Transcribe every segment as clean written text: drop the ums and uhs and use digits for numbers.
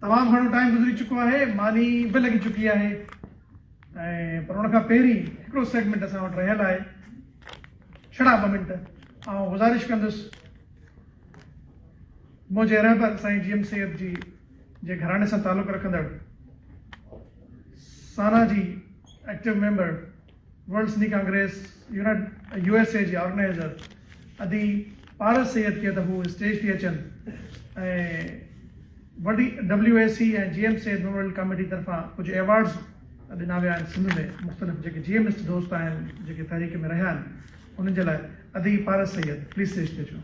तमाम घणो टाइम गुज़री चुको है, मानी भी लगी चुकी है, पर उन खां पहिरीं हिकिड़ो सेगमेंट असां वटि रहियल आहे, छड़ा ॿ मिंट। ऐं गुज़ारिश कंदुसि मुंहिंजे रहबर साईं GM सैयद जी जे घराणे सां तालुक़ रखंदड़ साना जी active member, world Sindhi Congress USA जी ऑर्गेनाइज़र अदी पारस सैयद खे त हू स्टेज ते अचनि ऐं वॾी WAC ऐं GM सैयद मेमोरियल कमेटी तरफ़ां कुझु एवार्ड्स ॾिना विया आहिनि सिंध में, मुख़्तलिफ़ जेके GMist दोस्त आहिनि जेके तहरीक में रहिया आहिनि उन्हनि जे लाइ। अदी पारस सैयद प्लीज़ स्टेज ते अचो।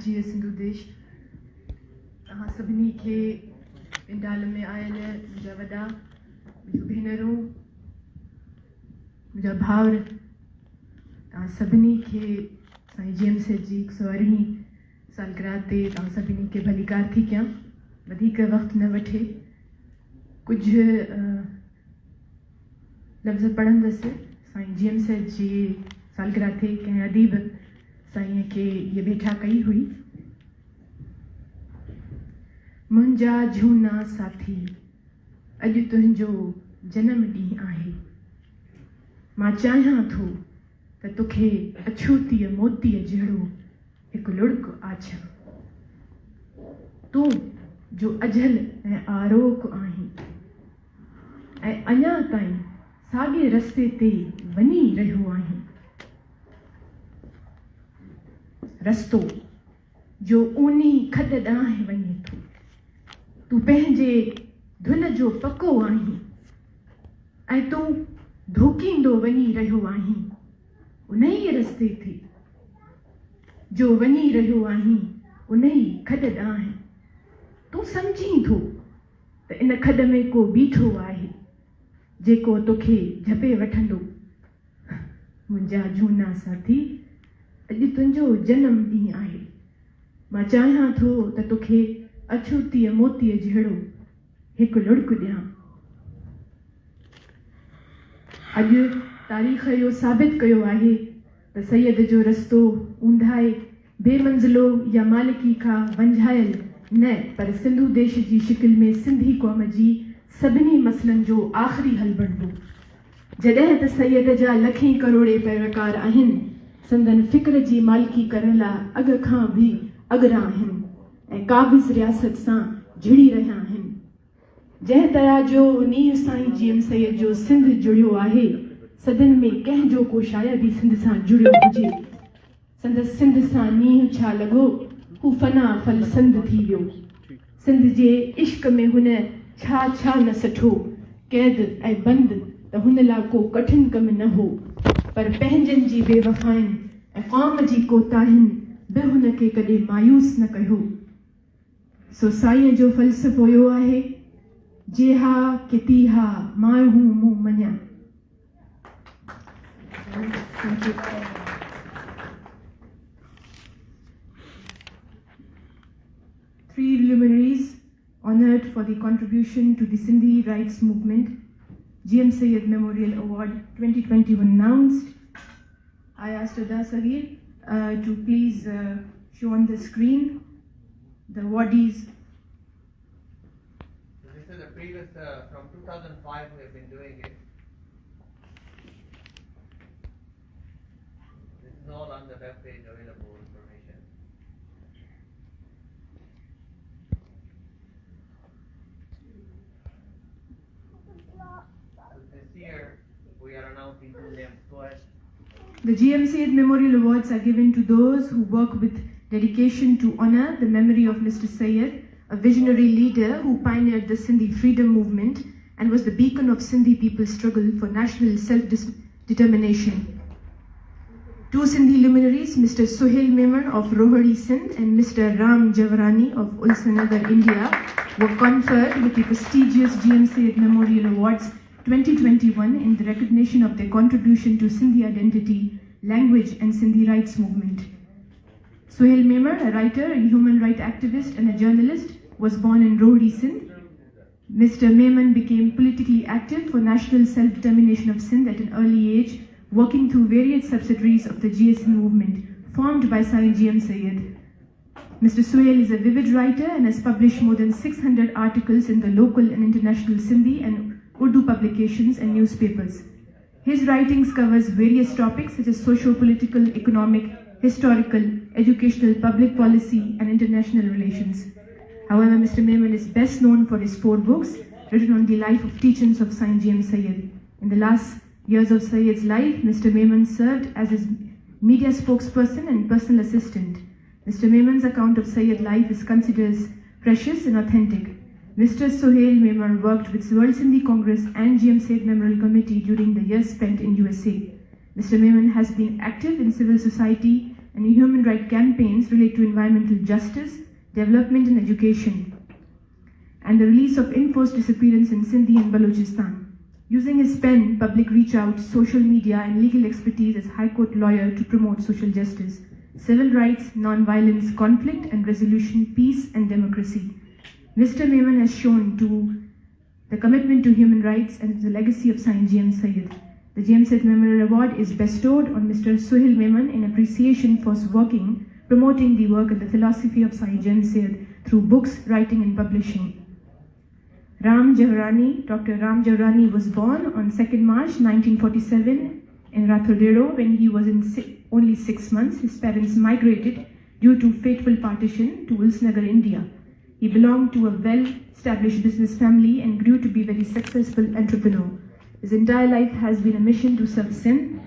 जीअ सिंधु देश, तव्हां सभिनी खे पंडाल में आयल मुंहिंजा वॾा, मुंहिंजूं भेनरूं, मुंहिंजा भाउर, तव्हां सभिनी खे साईं GM सैयद जी 118 सालगिरह ते तव्हां सभिनी खे भली कार थी कयां। वधीक वक़्तु न वठे कुझु लफ़्ज़ पढ़ंदसि। साईं GM सैयद जी सालगिरह ते कंहिं अदीब साईं खे ये भेटा कई हुई। मुंहिंजा झूना साथी, अॼु तुंहिंजो जनम ॾींहुं आहे। मां चाहियां थो त तोखे अछूतीअ मोतीअ जहिड़ो हिकु लुड़क आछां। तूं जो अजल ऐं आरोक आहीं ऐं अञा ताईं साॻे रस्ते ते वञी रहियो आहीं। रस्तो जो ऊनी खॾ ॾांहुं वञे थो। तूं पंहिंजे धुन जो पको आहीं ऐं तूं धोकींदो वञी रहियो आहीं उन ई रस्ते ते जो वञी रहियो आहीं उन ई खॾ ॾांहुं। तूं सम्झीं थो त इन खॾ में को बीठो आहे जेको तोखे झपे वठंदो। मुंहिंजा झूना साथी, अॼु तुंहिंजो जनम ॾींहुं आहे। मां चाहियां थो त तोखे अछूतीअ मोतीअ जहिड़ो हिकु लुड़क ॾियां। अॼु तारीख़ इहो साबित कयो आहे त सैयद जो रस्तो ऊंधाए, बेमंज़िलो या मालिकी खां वंझायल न, पर सिंधु देश जी शिकिल में सिंधी क़ौम जी सभिनी मसइलनि जो आख़िरी हल बणिबो। जॾहिं त सैयद जा लखें करोड़े पैरविकार आहिनि, संदन फ़िक्र जी मालिकी करण लाइ अॻ खां बि अॻिरां आहिनि ऐं क़ाबिज़ रियासत सां जुड़ी रहिया आहिनि। जंहिं तरह जो नींहं साईं GM सैयद जो सिंध जुड़ियो आहे, सदन में कंहिंजो को शायदि ई सिंध सां जुड़ियो हुजे। संदसि सिंध सां नींहं छा लॻो, हू फना फल संद थी वियो। सिंध जे इश्क में हुन छा छा न सठो, क़ैद ऐं बंद त हुन लाइ को कठिन कमु न हो, पर पंहिंजनि जी बेवफ़ाइनि ऐं क़ौम जी कोताहियुनि बि हुन खे कॾहिं मायूस न कयो। सो साईं जो फ़लसफ़ो इहो आहे, जेहा कितीहा माण्हू मूं मञा। Three luminaries honored for the contribution to the Sindhi rights movement. GM Sayedd Memorial Award 2021 announced. I asked Ada Sagir to please show on the screen the awardees. This is the previous, from 2005 we have been doing it. This is all on the web page available information. So this year we are announcing two names. Go ahead. The GM Sayedd Memorial Awards are given to those who work with dedication to honor the memory of Mr. Sayedd, a visionary leader who pioneered the Sindhi freedom movement and was the beacon of Sindhi people's struggle for national self-determination. Two Sindhi luminaries, Mr. Suhail Memon of Rohari, Sindh and Mr. Ram Javarani of Ulsanagar, India, were conferred with the prestigious GM Sayedd Memorial Awards 2021 in the recognition of their contribution to Sindhi identity, language and Sindhi rights movement. Suhail Memon, a writer, a human rights activist and a journalist, was born in Rohri, Sindh. Mr. Memon became politically active for national self-determination of Sindh at an early age, working through various subsidiaries of the GSN movement formed by Sain GM Sayedd. Mr. Suhail is a vivid writer and has published more than 600 articles in the local and international Sindhi and Urdu publications and newspapers. His writings covers various topics such as socio-political, economic, historical, educational, public policy and international relations. However, Mr. Memon is best known for his 4 books written on the life of teachings of Sain GM Sayedd. In the last years of Sayedd's life, Mr. Memon served as his media spokesperson and personal assistant. Mr. Memon's account of Sayedd's life is considered as precious and authentic. Mr. Suhail Memon worked with World Sindhi Congress and GM Sayedd Memorial Committee during the years spent in USA. Mr. Memon has been active in civil society and human rights campaigns related to environmental justice, development and education, and the release of enforced disappearance in Sindhi and Balochistan. Using his pen, public reach out, social media and legal expertise as High Court lawyer to promote social justice, civil rights, non-violence, conflict and resolution, peace and democracy. Mr. Memon has shown to the commitment to human rights and the legacy of Sain GM Sayedd. The GM Sayedd Memorial Award is bestowed on Mr. Suhail Memon in appreciation for his working, promoting the work and the philosophy of Sain GM Sayedd through books, writing and publishing. Dr. Ram Javarani was born on 2nd March 1947 in Rathodero when he was only 6 months. His parents migrated due to fateful partition to Ulsanagar, India. He belonged to a well-established business family and grew to be a very successful entrepreneur. His entire life has been a mission to serve Sindh